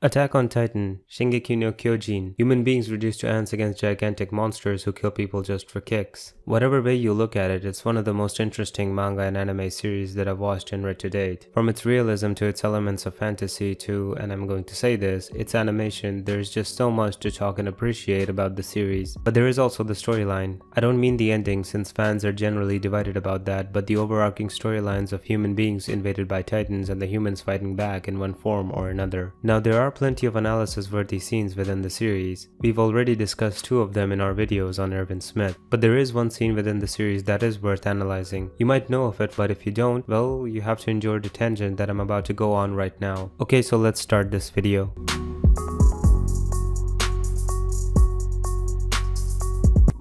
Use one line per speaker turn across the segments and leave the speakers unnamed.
Attack on Titan, Shingeki no Kyojin, human beings reduced to ants against gigantic monsters who kill people just for kicks. Whatever way you look at it, it's one of the most interesting manga and anime series that I've watched and read to date. From its realism to its elements of fantasy to, and I'm going to say this, its animation, there's just so much to talk and appreciate about the series. But there is also the storyline. I don't mean the ending since fans are generally divided about that, but the overarching storylines of human beings invaded by titans and the humans fighting back in one form or another. Now there are plenty of analysis-worthy scenes within the series. We've already discussed two of them in our videos on Irvin Smith, but there is one scene within the series that is worth analyzing. You might know of it, but if you don't, well, you have to endure the tangent that I'm about to go on right now. Okay, so let's start this video.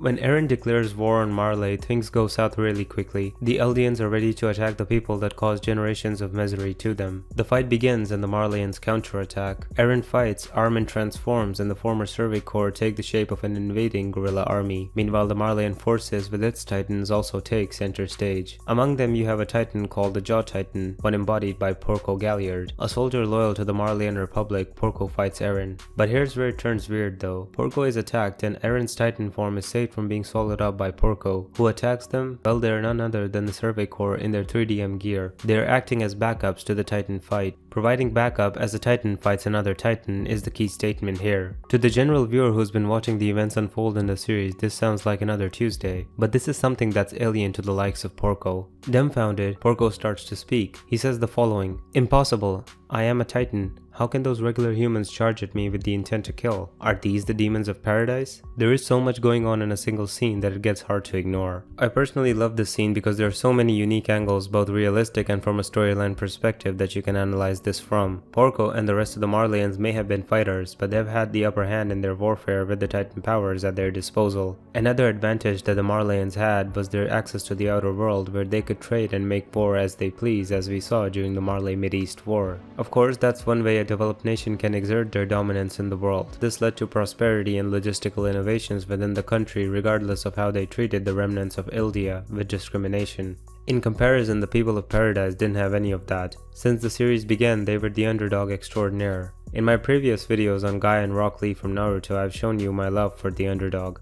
When Eren declares war on Marley, things go south really quickly. The Eldians are ready to attack the people that caused generations of misery to them. The fight begins and the Marleyans counterattack. Eren fights, Armin transforms, and the former Survey Corps take the shape of an invading guerrilla army. Meanwhile, the Marleyan forces with its titans also take center stage. Among them you have a titan called the Jaw Titan, one embodied by Porco Galliard. A soldier loyal to the Marleyan Republic, Porco fights Eren. But here's where it turns weird though. Porco is attacked and Eren's titan form is saved from being swallowed up by Porco. Who attacks them? Well, they are none other than the Survey Corps in their 3DM gear. They are acting as backups to the Titan fight. Providing backup as the Titan fights another Titan is the key statement here. To the general viewer who's been watching the events unfold in the series, this sounds like another Tuesday. But this is something that's alien to the likes of Porco. Dumbfounded, Porco starts to speak. He says the following: "Impossible. I am a Titan. How can those regular humans charge at me with the intent to kill? Are these the demons of paradise?" There is so much going on in a single scene that it gets hard to ignore. I personally love this scene because there are so many unique angles, both realistic and from a storyline perspective, that you can analyze this from. Porco and the rest of the Marleyans may have been fighters, but they've had the upper hand in their warfare with the Titan powers at their disposal. Another advantage that the Marleyans had was their access to the outer world, where they could trade and make war as they please, as we saw during the Marley Mideast War. Of course, that's one way a developed nation can exert their dominance in the world. This led to prosperity and logistical innovations within the country, regardless of how they treated the remnants of Eldia with discrimination. In comparison, the people of Paradise didn't have any of that. Since the series began, they were the underdog extraordinaire. In my previous videos on Guy and Rock Lee from Naruto, I've shown you my love for the underdog.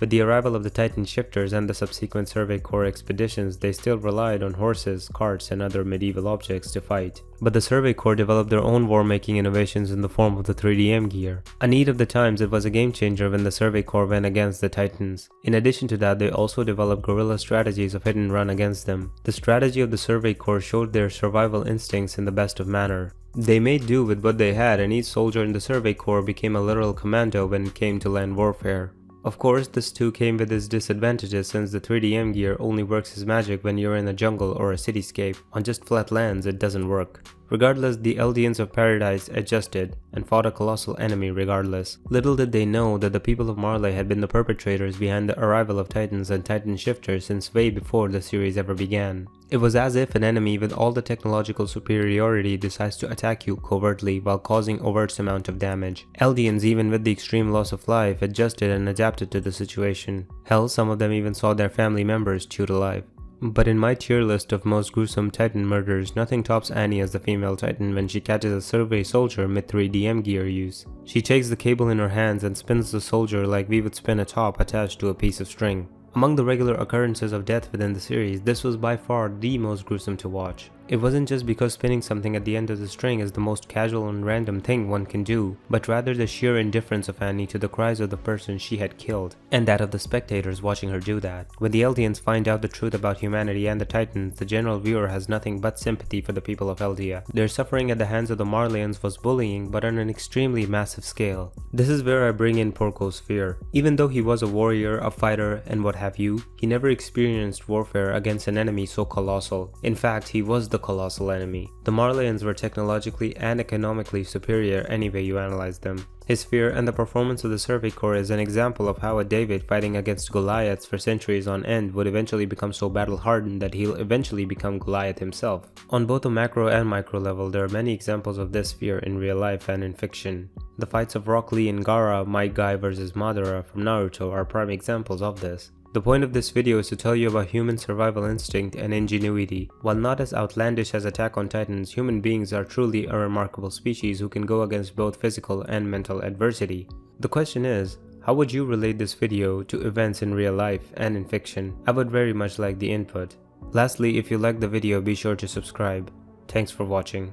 With the arrival of the Titan shifters and the subsequent Survey Corps expeditions, they still relied on horses, carts, and other medieval objects to fight. But the Survey Corps developed their own war-making innovations in the form of the 3DM gear. A need of the times, it was a game-changer when the Survey Corps went against the Titans. In addition to that, they also developed guerrilla strategies of hit and run against them. The strategy of the Survey Corps showed their survival instincts in the best of manner. They made do with what they had, and each soldier in the Survey Corps became a literal commando when it came to land warfare. Of course, this too came with its disadvantages since the 3DM gear only works as magic when you're in a jungle or a cityscape. On just flat lands, it doesn't work. Regardless, the Eldians of Paradise adjusted and fought a colossal enemy regardless. Little did they know that the people of Marley had been the perpetrators behind the arrival of Titans and Titan shifters since way before the series ever began. It was as if an enemy with all the technological superiority decides to attack you covertly while causing overt amount of damage. Eldians, even with the extreme loss of life, adjusted and adapted to the situation. Hell, some of them even saw their family members chewed alive. But in my tier list of most gruesome Titan murders, nothing tops Annie as the female Titan when she catches a Survey soldier mid 3DM gear use. She takes the cable in her hands and spins the soldier like we would spin a top attached to a piece of string. Among the regular occurrences of death within the series, this was by far the most gruesome to watch. It wasn't just because spinning something at the end of the string is the most casual and random thing one can do, but rather the sheer indifference of Annie to the cries of the person she had killed, and that of the spectators watching her do that. When the Eldians find out the truth about humanity and the Titans, the general viewer has nothing but sympathy for the people of Eldia. Their suffering at the hands of the Marleyans was bullying, but on an extremely massive scale. This is where I bring in Porco's fear. Even though he was a warrior, a fighter, and what have you, he never experienced warfare against an enemy so colossal. In fact, he was the colossal enemy. The Marleyans were technologically and economically superior any way you analyze them. His fear and the performance of the Survey Corps is an example of how a David fighting against Goliaths for centuries on end would eventually become so battle-hardened that he'll eventually become Goliath himself. On both a macro and micro level, there are many examples of this fear in real life and in fiction. The fights of Rock Lee and Gaara, Might Guy vs Madara from Naruto are prime examples of this. The point of this video is to tell you about human survival instinct and ingenuity. While not as outlandish as Attack on Titans, human beings are truly a remarkable species who can go against both physical and mental adversity. The question is, how would you relate this video to events in real life and in fiction? I would very much like the input. Lastly, if you liked the video, be sure to subscribe. Thanks for watching.